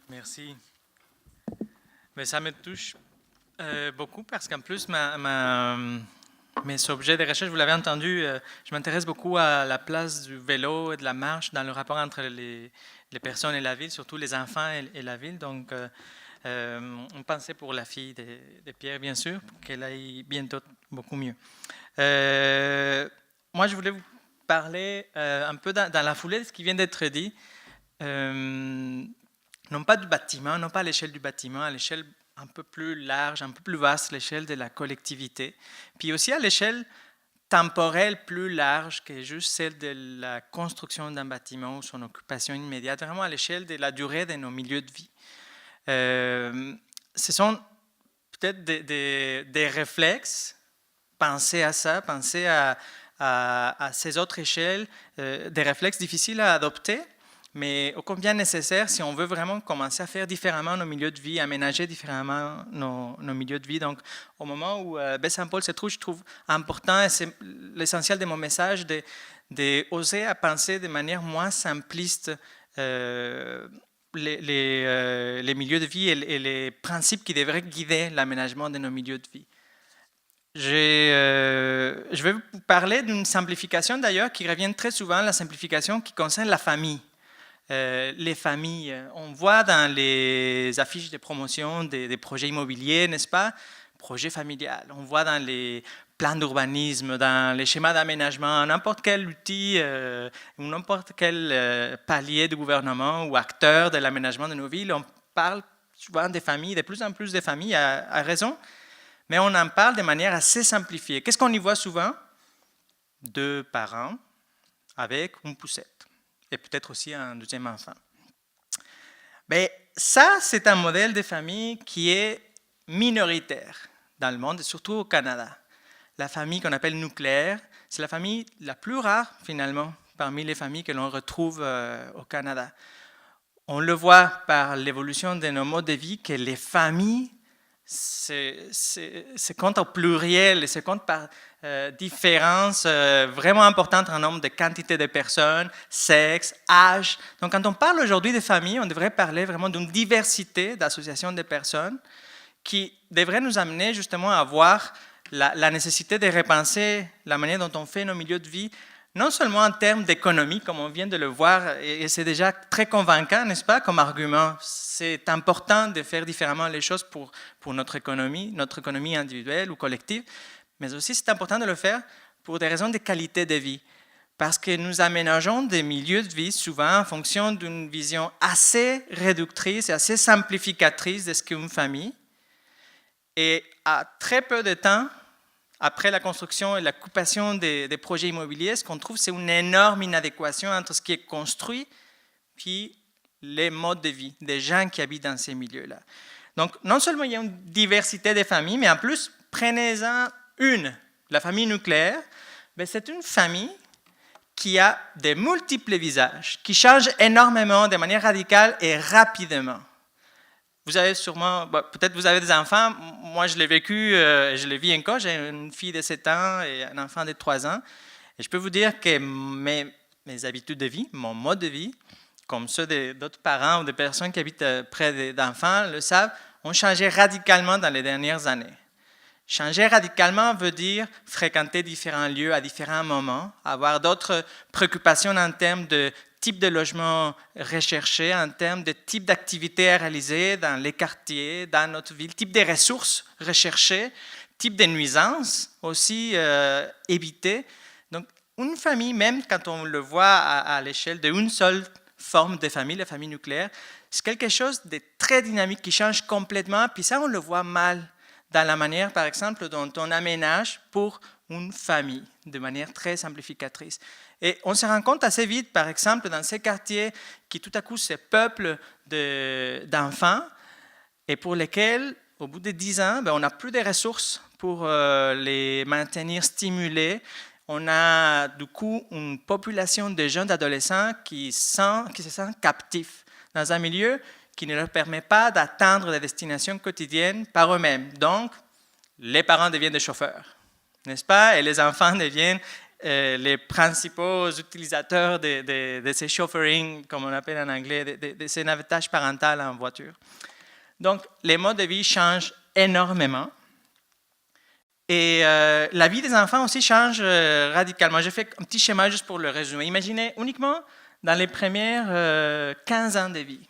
Merci. Mais ça me touche beaucoup parce qu'en plus, mes objets de recherche, vous l'avez entendu, je m'intéresse beaucoup à la place du vélo et de la marche dans le rapport entre les personnes et la ville, surtout les enfants et la ville. Donc, on pensait pour la fille de Pierre, bien sûr, pour qu'elle aille bientôt beaucoup mieux. Euh, Moi, je voulais vous parler un peu dans la foulée de ce qui vient d'être dit. Euh, non pas du bâtiment, non pas à l'échelle du bâtiment, à l'échelle un peu plus large, un peu plus vaste, l'échelle de la collectivité, puis aussi à l'échelle temporelle plus large que juste celle de la construction d'un bâtiment ou son occupation immédiate, vraiment à l'échelle de la durée de nos milieux de vie. Ce sont peut-être des réflexes, penser à ça, penser à ces autres échelles, des réflexes difficiles à adopter, mais ô combien nécessaire si on veut vraiment commencer à faire différemment nos milieux de vie, aménager différemment nos milieux de vie. Donc, au moment où Baie-Saint-Paul se trouve, je trouve important, et c'est l'essentiel de mon message, d'oser à penser de manière moins simpliste les milieux de vie et les principes qui devraient guider l'aménagement de nos milieux de vie. Je vais vous parler d'une simplification d'ailleurs qui revient très souvent, la simplification qui concerne la famille. Les familles, on voit dans les affiches de promotion des projets immobiliers, n'est-ce pas? Projets familial. On voit dans les plans d'urbanisme, dans les schémas d'aménagement, n'importe quel outil ou n'importe quel palier de gouvernement ou acteur de l'aménagement de nos villes, on parle souvent des familles, de plus en plus de familles, à raison, mais on en parle de manière assez simplifiée. Qu'est-ce qu'on y voit souvent? Deux parents avec une poussette et peut-être aussi un deuxième enfant. Mais ça, c'est un modèle de famille qui est minoritaire dans le monde, et surtout au Canada. La famille qu'on appelle nucléaire, c'est la famille la plus rare finalement parmi les familles que l'on retrouve au Canada. On le voit par l'évolution de nos modes de vie que les familles se compte au pluriel et se compte par différences vraiment importantes en nombre de quantité de personnes, sexe, âge. Donc, quand on parle aujourd'hui de famille, on devrait parler vraiment d'une diversité d'associations de personnes qui devrait nous amener justement à voir la nécessité de repenser la manière dont on fait nos milieux de vie, non seulement en termes d'économie, comme on vient de le voir, et c'est déjà très convaincant, n'est-ce pas, comme argument. C'est important de faire différemment les choses pour notre économie individuelle ou collective, mais aussi c'est important de le faire pour des raisons de qualité de vie. Parce que nous aménageons des milieux de vie souvent en fonction d'une vision assez réductrice et assez simplificatrice de ce qu'est une famille. Et à très peu de temps, après la construction et l'occupation des projets immobiliers, ce qu'on trouve, c'est une énorme inadéquation entre ce qui est construit puis les modes de vie des gens qui habitent dans ces milieux-là. Donc, non seulement il y a une diversité des familles, mais en plus, prenez-en une, la famille nucléaire, c'est une famille qui a de multiples visages, qui change énormément, de manière radicale et rapidement. Vous avez sûrement, peut-être vous avez des enfants, moi je l'ai vécu, je le vis encore, j'ai une fille de 7 ans et un enfant de 3 ans, et je peux vous dire que mes habitudes de vie, mon mode de vie, comme ceux d'autres parents ou de personnes qui habitent près d'enfants le savent, ont changé radicalement dans les dernières années. Changer radicalement veut dire fréquenter différents lieux à différents moments, avoir d'autres préoccupations en termes de type de logement recherché, en termes de type d'activités à réaliser dans les quartiers, dans notre ville, type de ressources recherchées, type de nuisances aussi évitées. Donc, une famille, même quand on le voit à l'échelle d'une seule forme de famille, la famille nucléaire, c'est quelque chose de très dynamique qui change complètement, puis ça, on le voit mal dans la manière, par exemple, dont on aménage pour une famille, de manière très simplificatrice. Et on se rend compte assez vite, par exemple, dans ces quartiers qui tout à coup se peuplent d'enfants et pour lesquels, au bout de 10 ans, on n'a plus de ressources pour les maintenir stimulés. On a du coup une population de jeunes adolescents qui se sentent captifs dans un milieu qui ne leur permet pas d'atteindre des destinations quotidiennes par eux-mêmes. Donc, les parents deviennent des chauffeurs, n'est-ce pas? Et les enfants deviennent les principaux utilisateurs de ces chauffeuring, comme on appelle en anglais, de ces navetages parentaux en voiture. Donc, les modes de vie changent énormément. Et la vie des enfants aussi change radicalement. J'ai fait un petit schéma juste pour le résumer. Imaginez uniquement dans les premières 15 ans de vie.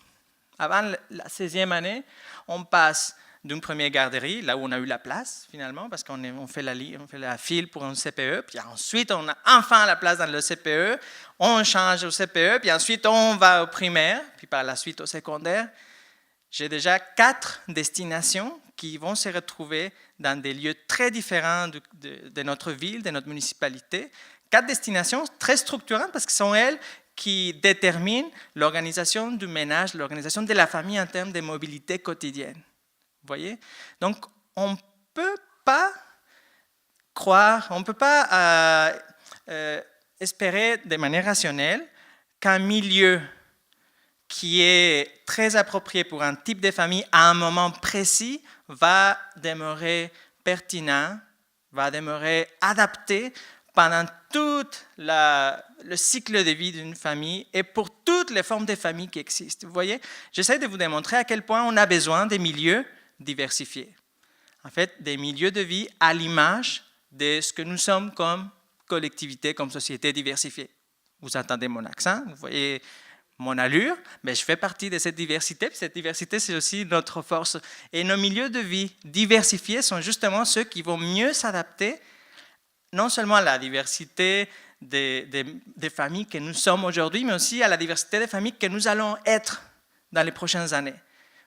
Avant la 16e année, on passe d'une première garderie, là où on a eu la place finalement, parce qu'on fait la file pour un CPE, puis ensuite on a enfin la place dans le CPE, on change au CPE, puis ensuite on va au primaire, puis par la suite au secondaire. J'ai déjà 4 destinations qui vont se retrouver dans des lieux très différents de notre ville, de notre municipalité. 4 destinations très structurantes parce que ce sont elles qui déterminent l'organisation du ménage, l'organisation de la famille en termes de mobilité quotidienne. Vous voyez? Donc, on ne peut pas croire, on ne peut pas espérer de manière rationnelle qu'un milieu qui est très approprié pour un type de famille à un moment précis va demeurer pertinent, va demeurer adapté pendant tout le cycle de vie d'une famille et pour toutes les formes de familles qui existent. Vous voyez, j'essaie de vous démontrer à quel point on a besoin des milieux diversifiés. En fait, des milieux de vie à l'image de ce que nous sommes comme collectivité, comme société diversifiée. Vous entendez mon accent, vous voyez mon allure, mais je fais partie de cette diversité. Puis cette diversité, c'est aussi notre force. Et nos milieux de vie diversifiés sont justement ceux qui vont mieux s'adapter non seulement à la diversité des familles que nous sommes aujourd'hui, mais aussi à la diversité des familles que nous allons être dans les prochaines années.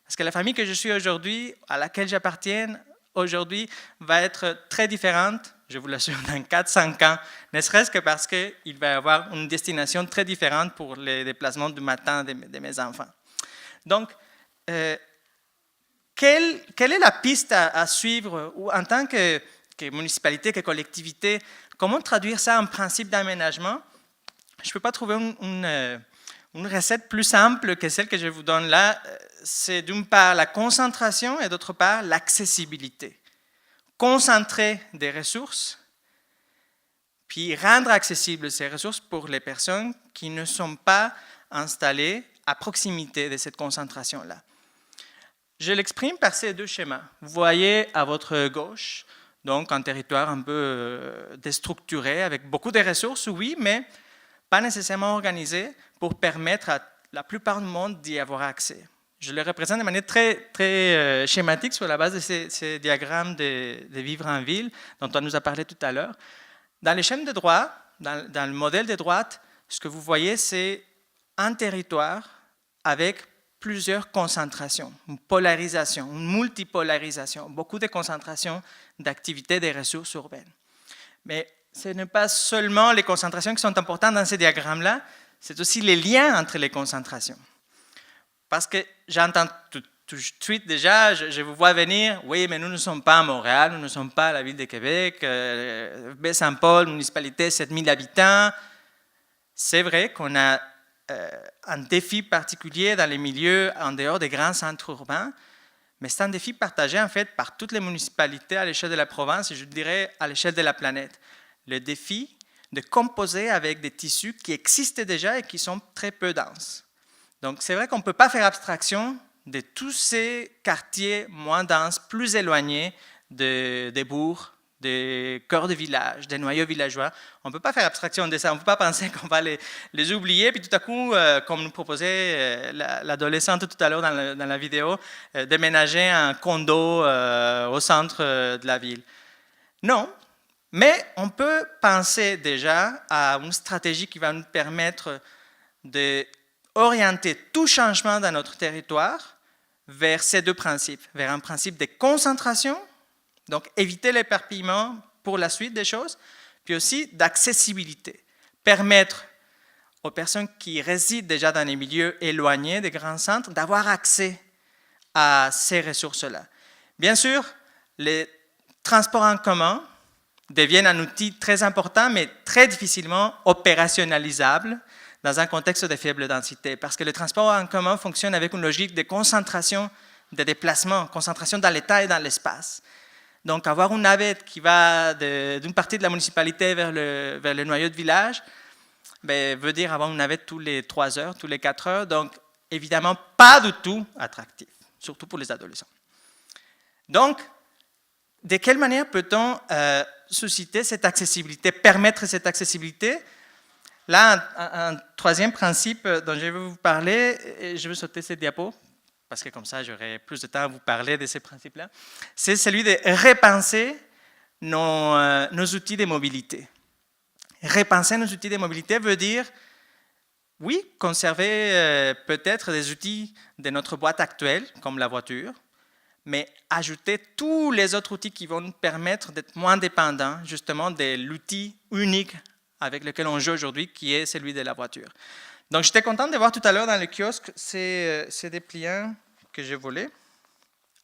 Parce que la famille que je suis aujourd'hui, à laquelle j'appartiens aujourd'hui, va être très différente, je vous l'assure, dans 4-5 ans, ne serait-ce que parce qu'il va y avoir une destination très différente pour les déplacements du matin de mes enfants. Donc, quelle est la piste à suivre ou en tant que municipalité, que collectivité, comment traduire ça en principe d'aménagement? Je ne peux pas trouver une recette plus simple que celle que je vous donne là. C'est d'une part la concentration et d'autre part l'accessibilité. Concentrer des ressources, puis rendre accessibles ces ressources pour les personnes qui ne sont pas installées à proximité de cette concentration-là. Je l'exprime par ces 2 schémas. Vous voyez à votre gauche, donc un territoire un peu déstructuré, avec beaucoup de ressources, oui, mais pas nécessairement organisé pour permettre à la plupart du monde d'y avoir accès. Je le représente de manière très schématique sur la base de ces diagrammes de vivre en ville dont on nous a parlé tout à l'heure. Dans les chaînes de droite, dans le modèle de droite, ce que vous voyez, c'est un territoire avec plusieurs concentrations, une polarisation, une multipolarisation, beaucoup de concentrations d'activités des ressources urbaines. Mais ce n'est pas seulement les concentrations qui sont importantes dans ces diagrammes-là, c'est aussi les liens entre les concentrations. Parce que j'entends tout de suite déjà, je vous vois venir, oui, mais nous ne sommes pas à Montréal, nous ne sommes pas à la ville de Québec, Baie-Saint-Paul, municipalité, 7000 habitants. C'est vrai qu'on a un défi particulier dans les milieux en dehors des grands centres urbains, mais c'est un défi partagé en fait par toutes les municipalités à l'échelle de la province et je dirais à l'échelle de la planète. Le défi de composer avec des tissus qui existent déjà et qui sont très peu denses. Donc, c'est vrai qu'on ne peut pas faire abstraction de tous ces quartiers moins denses, plus éloignés des bourgs, des cœurs de village, des noyaux villageois. On ne peut pas faire abstraction de ça. On ne peut pas penser qu'on va les oublier. Puis tout à coup, comme nous proposait l'adolescente tout à l'heure dans la vidéo, déménager un condo au centre de la ville. Non, mais on peut penser déjà à une stratégie qui va nous permettre d'orienter tout changement dans notre territoire vers ces 2 principes, vers un principe de concentration, donc éviter l'éparpillement pour la suite des choses, puis aussi d'accessibilité, permettre aux personnes qui résident déjà dans les milieux éloignés des grands centres d'avoir accès à ces ressources-là. Bien sûr, les transports en commun deviennent un outil très important, mais très difficilement opérationnalisable dans un contexte de faible densité, parce que le transport en commun fonctionne avec une logique de concentration de déplacement, concentration dans l'état et dans l'espace. Donc, avoir une navette qui va d'une partie de la municipalité vers le noyau de village, ben, veut dire avoir une navette tous les 3 heures, tous les 4 heures. Donc, évidemment, pas du tout attractif, surtout pour les adolescents. Donc, de quelle manière peut-on susciter cette accessibilité, permettre cette accessibilité? Là, un troisième principe dont je vais vous parler, et je vais sauter cette diapo, parce que comme ça, j'aurai plus de temps à vous parler de ces principes-là, c'est celui de repenser nos outils de mobilité. Repenser nos outils de mobilité veut dire, oui, conserver peut-être des outils de notre boîte actuelle, comme la voiture, mais ajouter tous les autres outils qui vont nous permettre d'être moins dépendants, justement, de l'outil unique avec lequel on joue aujourd'hui, qui est celui de la voiture. Donc, j'étais content de voir tout à l'heure dans le kiosque ces dépliants que j'ai volés,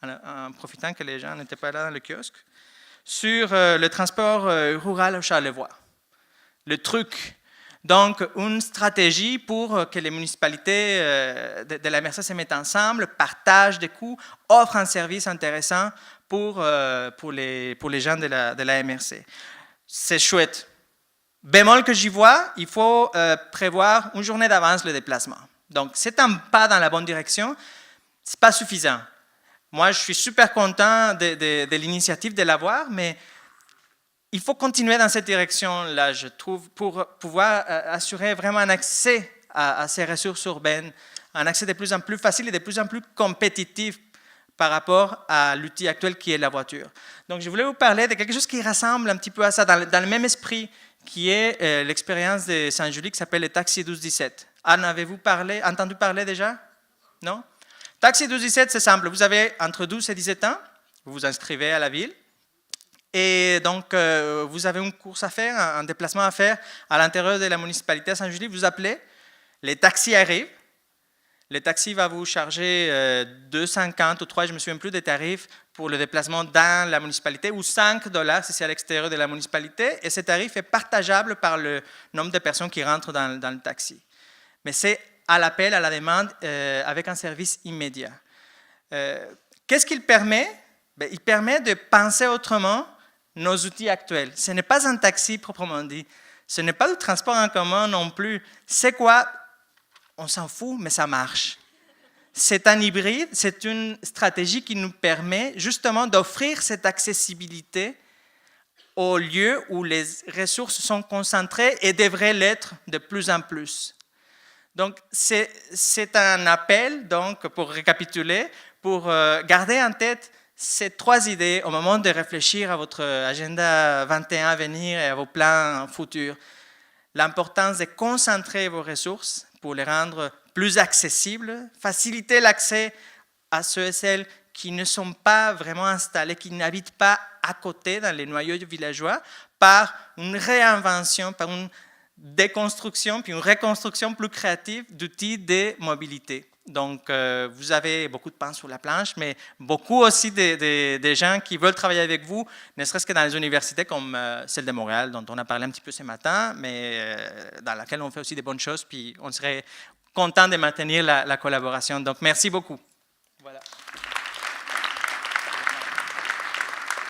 en profitant que les gens n'étaient pas là dans le kiosque, sur le transport rural au Charlevoix. Le truc. Donc, une stratégie pour que les municipalités de la MRC se mettent ensemble, partagent des coûts, offrent un service intéressant pour les gens de la MRC. C'est chouette. Bémol que j'y vois, il faut prévoir une journée d'avance le déplacement. Donc, c'est un pas dans la bonne direction, ce n'est pas suffisant. Moi, je suis super content de l'initiative de l'avoir, mais il faut continuer dans cette direction-là, je trouve, pour pouvoir assurer vraiment un accès à ces ressources urbaines, un accès de plus en plus facile et de plus en plus compétitif par rapport à l'outil actuel qui est la voiture. Donc, je voulais vous parler de quelque chose qui ressemble un petit peu à ça, dans le même esprit, qui est l'expérience de Saint-Julie qui s'appelle le Taxi 1217. En avez-vous entendu parler déjà? Non? Taxi 1217, c'est simple. Vous avez entre 12 et 17 ans, vous vous inscrivez à la ville, et donc vous avez une course à faire, un déplacement à faire à l'intérieur de la municipalité à Saint-Julie, vous appelez, les taxis arrivent, le taxi va vous charger 2,50 ou 3, je ne me souviens plus des tarifs, pour le déplacement dans la municipalité, ou 5 $ si c'est à l'extérieur de la municipalité, et ce tarif est partageable par le nombre de personnes qui rentrent dans le taxi. Mais c'est à l'appel, à la demande, avec un service immédiat. Qu'est-ce qu'il permet? Ben, il permet de penser autrement nos outils actuels. Ce n'est pas un taxi proprement dit, ce n'est pas du transport en commun non plus. C'est quoi? On s'en fout, mais ça marche. C'est un hybride, c'est une stratégie qui nous permet justement d'offrir cette accessibilité aux lieux où les ressources sont concentrées et devraient l'être de plus en plus. Donc, c'est un appel, donc, pour récapituler, pour garder en tête ces 3 idées au moment de réfléchir à votre agenda 21 à venir et à vos plans futurs. L'importance de concentrer vos ressources pour les rendre plus accessibles, faciliter l'accès à ceux et celles qui ne sont pas vraiment installés, qui n'habitent pas à côté dans les noyaux villageois, par une réinvention, par une déconstruction, puis une reconstruction plus créative d'outils de mobilité. Donc, vous avez beaucoup de pain sur la planche, mais beaucoup aussi des gens qui veulent travailler avec vous, ne serait-ce que dans les universités comme celle de Montréal, dont on a parlé un petit peu ce matin, mais dans laquelle on fait aussi des bonnes choses, puis on serait content de maintenir la collaboration. Donc, merci beaucoup. Voilà.